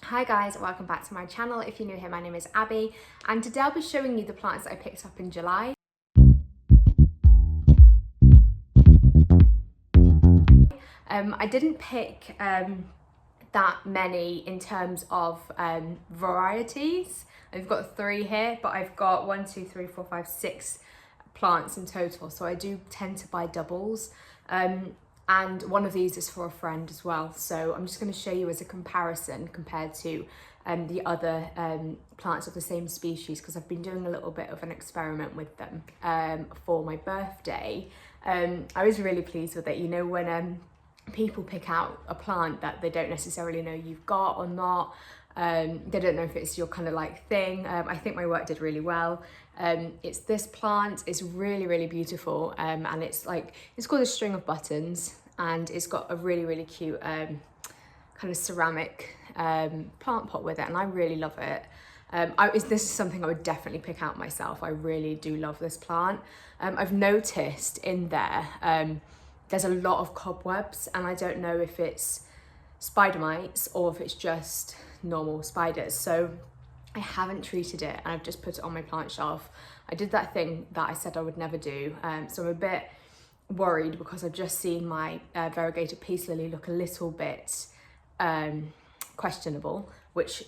Hi guys, welcome back to my channel. If you're new here, my name is Abby, and today I'll be showing you the plants that I picked up in July. I didn't pick that many in terms of varieties. I've got 3 here, but I've got 1, 2, 3, 4, 5, 6 plants in total, so I do tend to buy doubles. And one of these is for a friend as well, so I'm just going to show you as a comparison compared to the other plants of the same species, because I've been doing a little bit of an experiment with them for my birthday. I was really pleased with it. You know, when people pick out a plant that they don't necessarily know you've got or not, they don't know if it's your kind of like thing. I think my work did really well. It's this plant. It's really beautiful, and it's called a string of buttons, and it's got a really cute kind of ceramic plant pot with it, and I really love it. This is something I would definitely pick out myself. I really do love this plant. I've noticed in there there's a lot of cobwebs, and I don't know if it's spider mites or if it's just normal spiders, so I haven't treated it and I've just put it on my plant shelf. I did that thing that I said I would never do, so I'm a bit worried because I've just seen my variegated peace lily look a little bit questionable, which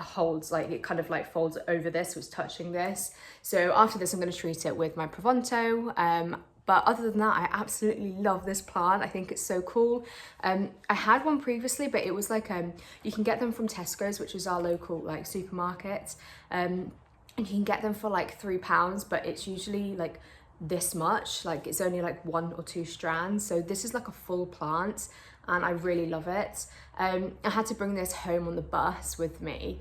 holds it kind of folds over this, so it's touching this. So after this I'm going to treat it with my Provento. But other than that, I absolutely love this plant. I think it's so cool. I had one previously, but it was you can get them from Tesco's, which is our local supermarket. And you can get them for £3, but it's usually this much. It's only 1 or 2 strands. So this is a full plant, and I really love it. I had to bring this home on the bus with me.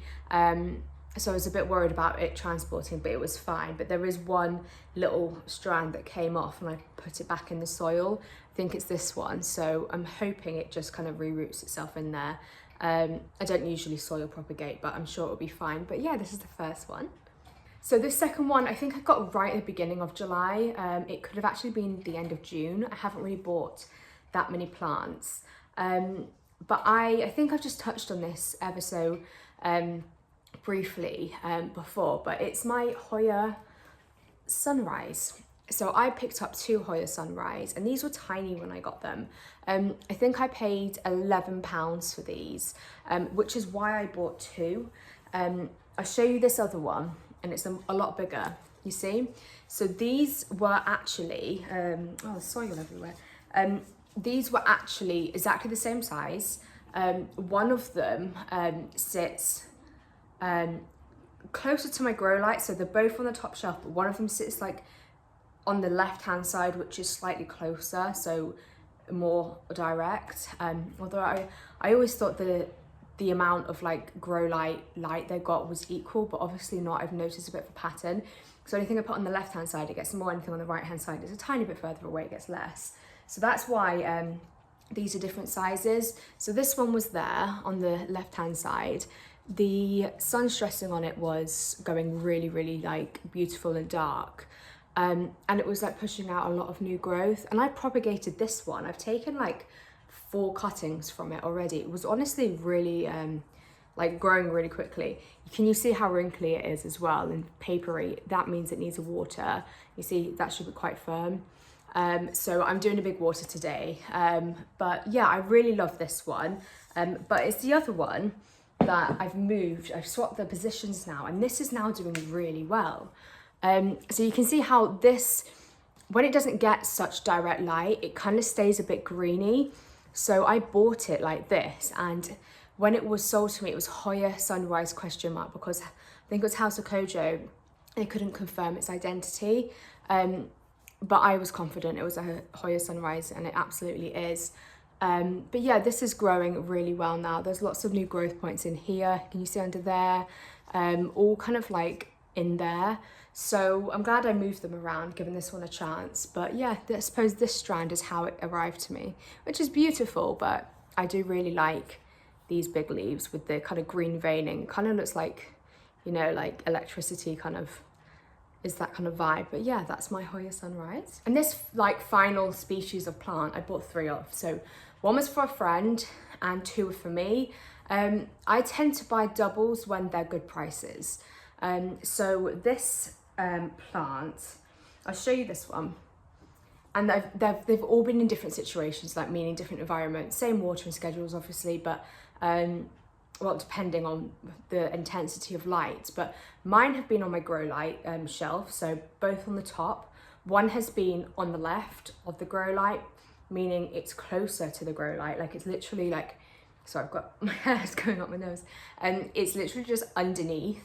So I was a bit worried about it transporting, but it was fine. But there is one little strand that came off and I put it back in the soil. I think it's this one. So I'm hoping it just kind of reroots itself in there. I don't usually soil propagate, but I'm sure it'll be fine. But yeah, this is the first one. So this second one, I think I got right at the beginning of July. It could have actually been the end of June. I haven't really bought that many plants. But I think I've just touched on this ever so briefly before, but it's my Hoya Sunrise. So I picked up 2 Hoya Sunrise, and these were tiny when I got them. I think I paid £11 for these, which is why I bought 2. I'll show you this other one, and it's a lot bigger, you see. So these were actually, oh, there's soil everywhere. These were actually exactly the same size. One of them sits closer to my grow light, so they're both on the top shelf, but one of them sits on the left hand side, which is slightly closer, so more direct. Although I always thought the amount of grow light they got was equal, but obviously not. I've noticed a bit of a pattern. So anything I put on the left hand side, it gets more. Anything on the right hand side is a tiny bit further away, it gets less. So that's why these are different sizes. So this one was there on the left hand side. The sun stressing on it was going really beautiful and dark, and it was pushing out a lot of new growth. And I propagated this one. I've taken 4 cuttings from it already. It was honestly really growing really quickly. Can you see how wrinkly it is as well and papery? That means it needs a water. You see that should be quite firm. So I'm doing a big water today. But yeah, I really love this one. But it's the other one that I've swapped the positions now, and this is now doing really well. So you can see how this, when it doesn't get such direct light, it kind of stays a bit greeny. So I bought it like this, and when it was sold to me, it was Hoya Sunrise ? Because I think it was House of Kojo. They couldn't confirm its identity. But I was confident it was a Hoya Sunrise, and it absolutely is. But yeah, this is growing really well now. There's lots of new growth points in here. Can you see under there? All kind of in there. So I'm glad I moved them around, giving this one a chance. But yeah, I suppose this strand is how it arrived to me, which is beautiful. But I do really like these big leaves with the kind of green veining. Kind of looks you know, electricity kind of is that kind of vibe. But yeah, that's my Hoya Sunrise. And this final species of plant I bought 3 of. So one was for a friend and 2 were for me. I tend to buy doubles when they're good prices. So this plant, I'll show you this one. And they've all been in different situations, like meaning different environments, same watering schedules obviously, but well, depending on the intensity of light. But mine have been on my grow light shelf, so both on the top. One has been on the left of the grow light, meaning it's closer to the grow light, like it's literally like, sorry, I've got my hair's going up my nose, and it's literally just underneath.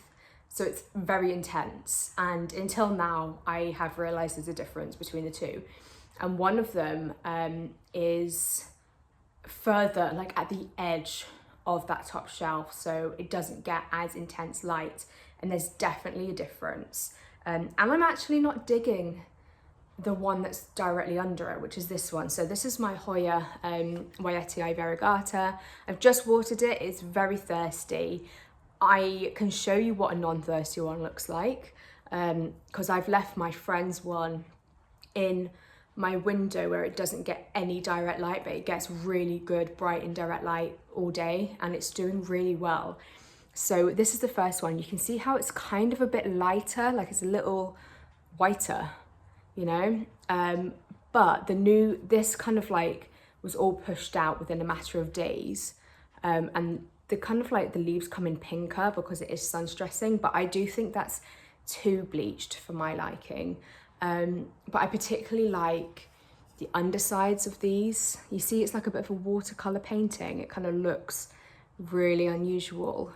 So it's very intense, and until now I have realised there's a difference between the two. And one of them is further, like at the edge of that top shelf, so it doesn't get as intense light, and there's definitely a difference. And I'm actually not digging the one that's directly under it, which is this one. So this is my Hoya variegata. I've just watered it, it's very thirsty. I can show you what a non-thirsty one looks like, because I've left my friend's one in my window where it doesn't get any direct light, but it gets really good bright and direct light all day, and it's doing really well. So this is the first one. You can see how it's kind of a bit lighter, like it's a little whiter, you know, but this kind of like was all pushed out within a matter of days, and the kind of like the leaves come in pinker because it is sun stressing, but I do think that's too bleached for my liking. But I particularly like the undersides of these. You see, it's like a bit of a watercolor painting. It kind of looks really unusual.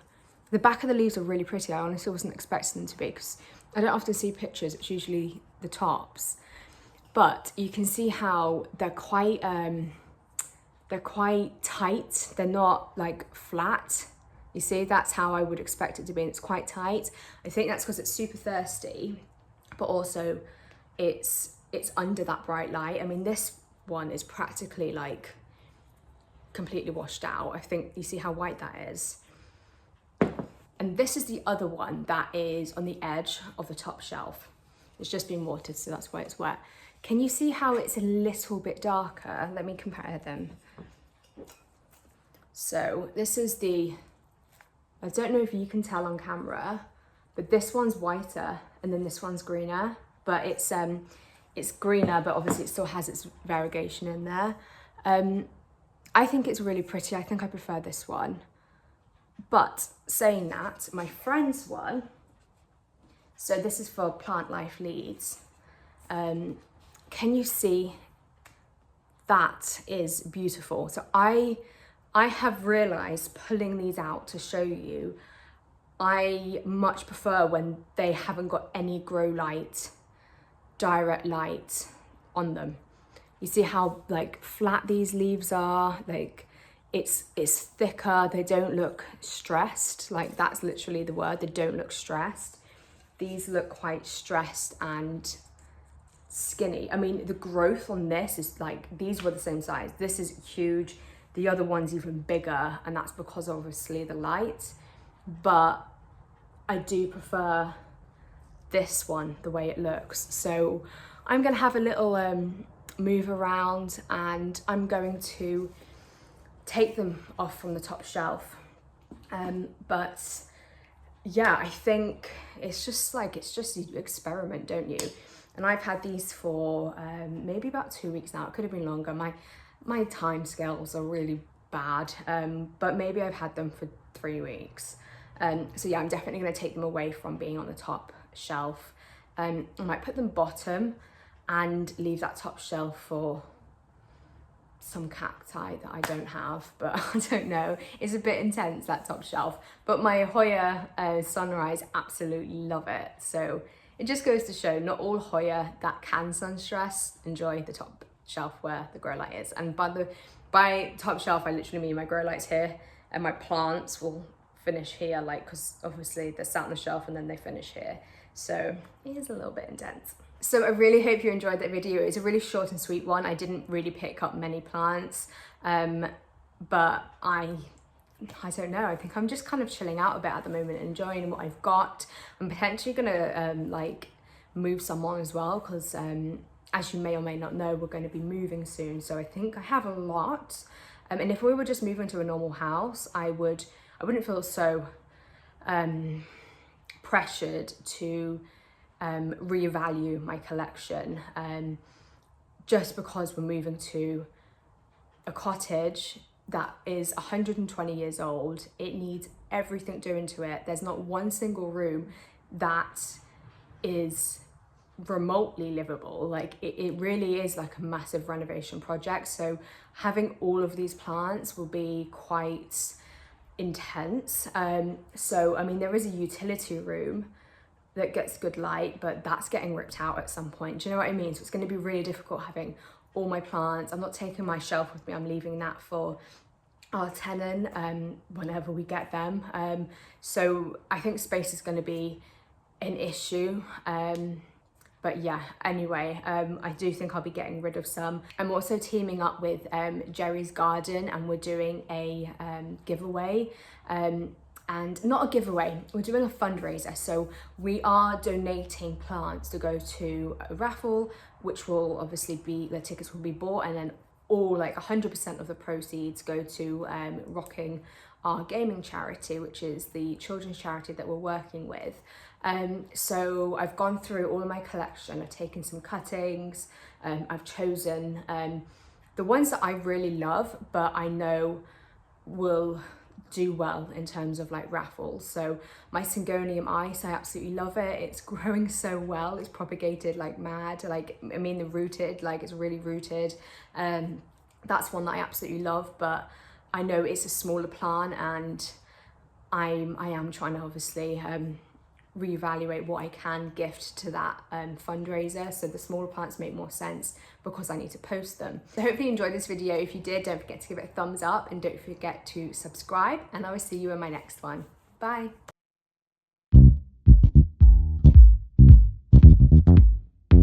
The back of the leaves are really pretty. I honestly wasn't expecting them to be, because I don't often see pictures, it's usually the tops. But you can see how they're quite tight. They're not like flat. You see, that's how I would expect it to be, and it's quite tight. I think that's because it's super thirsty, but also it's under that bright light. I mean, this one is practically like completely washed out. I think you see how white that is. And this is the other one that is on the edge of the top shelf. It's just been watered, so that's why it's wet. Can you see how it's a little bit darker? Let me compare them. So this is I don't know if you can tell on camera, but this one's whiter and then this one's greener, but it's greener, but obviously it still has its variegation in there. I think it's really pretty. I think I prefer this one. But saying that, my friend's one, so this is for Plant Life Leads. Can you see? That is beautiful. So I have realised, pulling these out to show you, I much prefer when they haven't got any grow light, direct light on them. You see how like flat these leaves are, like it's thicker, they don't look stressed, like that's literally the word, they don't look stressed. These look quite stressed and skinny. I mean, the growth on this is like, these were the same size. This is huge. The other one's even bigger, and that's because obviously the light, but I do prefer this one, the way it looks. So I'm gonna have a little move around, and I'm going to take them off from the top shelf. But yeah, I think it's just you experiment, don't you? And I've had these for maybe about 2 weeks now. It could have been longer. My time scales are really bad, but maybe I've had them for 3 weeks. So yeah, I'm definitely gonna take them away from being on the top shelf. I might put them bottom and leave that top shelf for some cacti that I don't have, but I don't know. It's a bit intense, that top shelf. But my Hoya Sunrise, absolutely love it. So it just goes to show, not all Hoya that can sun stress enjoy the top shelf where the grow light is. And by top shelf, I literally mean my grow light's here, and my plants will finish here, like, because obviously they're sat on the shelf and then they finish here. So it is a little bit intense. So I really hope you enjoyed that video. It's a really short and sweet one. I didn't really pick up many plants, but I don't know, I think I'm just kind of chilling out a bit at the moment, enjoying what I've got. I'm potentially gonna like move some on as well, because as you may or may not know, we're going to be moving soon. So I think I have a lot, And if we were just moving to a normal house, I wouldn't feel so pressured to reevaluate my collection, just because we're moving to a cottage that is 120 years old. It needs everything doing to it. There's not one single room that is remotely livable. Like it really is like a massive renovation project. So having all of these plants will be quite intense. So I mean, there is a utility room that gets good light, but that's getting ripped out at some point. Do you know what I mean? So it's going to be really difficult having all my plants. I'm not taking my shelf with me. I'm leaving that for our tenant whenever we get them. So I think space is going to be an issue. But yeah, anyway, I do think I'll be getting rid of some. I'm also teaming up with Jerry's Garden, and we're doing a giveaway. And not a giveaway, we're doing a fundraiser. So we are donating plants to go to a raffle, which will obviously be, the tickets will be bought, and then all like 100% of the proceeds go to Rocking Our Gaming charity, which is the children's charity that we're working with. So I've gone through all of my collection, I've taken some cuttings, I've chosen the ones that I really love, but I know will do well in terms of like raffles. So my Syngonium ice, I absolutely love it. It's growing so well. It's propagated like mad. Like, I mean, the rooted, like it's really rooted. That's one that I absolutely love, but I know it's a smaller plant, and I am trying to obviously reevaluate what I can gift to that fundraiser. So the smaller plants make more sense because I need to post them. So hopefully you enjoyed this video. If you did, don't forget to give it a thumbs up, and don't forget to subscribe, and I will see you in my next one. Bye.